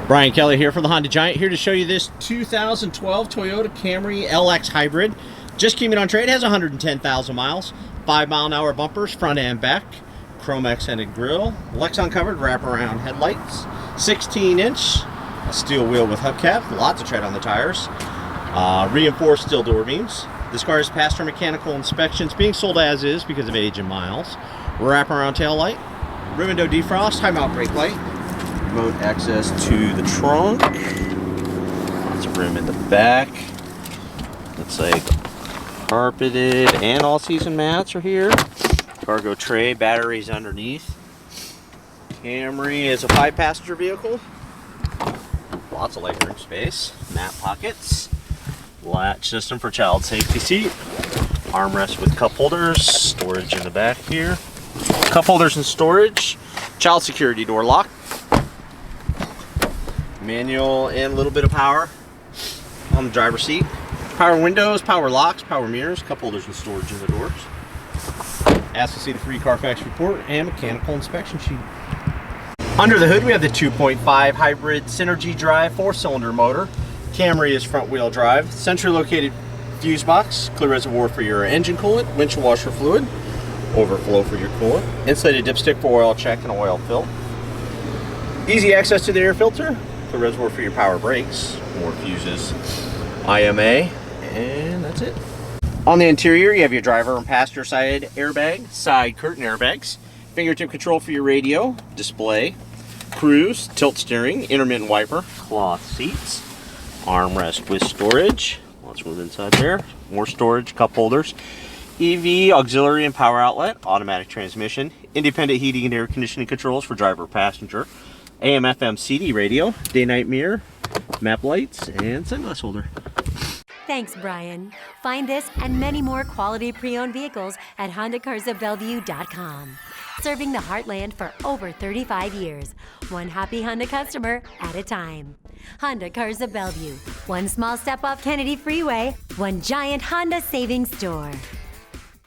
Brian Kelly here for the Honda Giant, here to show you this 2012 Toyota Camry LX Hybrid. Just came in on trade, has 110,000 miles, 5-mile-an-hour bumpers, front and back, chrome accented grille, Lexan covered wraparound headlights, 16-inch steel wheel with hubcap, lots of tread on the tires, reinforced steel door beams. This car has passed our mechanical inspections, being sold as is because of age and miles. Wraparound tail light, rim window defrost, high mount brake light, remote access to the trunk, lots of room in the back. Looks like carpeted and all season mats are here. Cargo tray, batteries underneath. Camry is a 5-passenger vehicle. Lots of legroom space, mat pockets, latch system for child safety seat, armrest with cup holders, storage in the back here, cup holders and storage, child security door lock, manual and a little bit of power on the driver's seat, power windows, power locks, power mirrors, cup holders and storage in the doors. Ask to see the free Carfax report and mechanical inspection sheet. Under the hood we have the 2.5 hybrid Synergy drive 4-cylinder motor. Camry is front wheel drive, centrally located fuse box, clear reservoir for your engine coolant, windshield washer fluid, overflow for your coolant, insulated dipstick for oil check and oil fill, easy access to the air filter, clear reservoir for your power brakes, more fuses, IMA, and that's it. On the interior you have your driver and passenger side airbag, side curtain airbags, fingertip control for your radio, display, cruise, tilt steering, intermittent wiper, cloth seats, armrest with storage, lots of room inside there, more storage, cup holders, EV auxiliary and power outlet, automatic transmission, independent heating and air conditioning controls for driver passenger, AM FM CD radio, day night mirror, map lights, and sunglass holder. Thanks, Brian. Find this and many more quality pre-owned vehicles at HondaCarsOfBellevue.com. Serving the heartland for over 35 years. One happy Honda customer at a time. Honda Cars of Bellevue. One small step off Kennedy Freeway. One giant Honda savings store.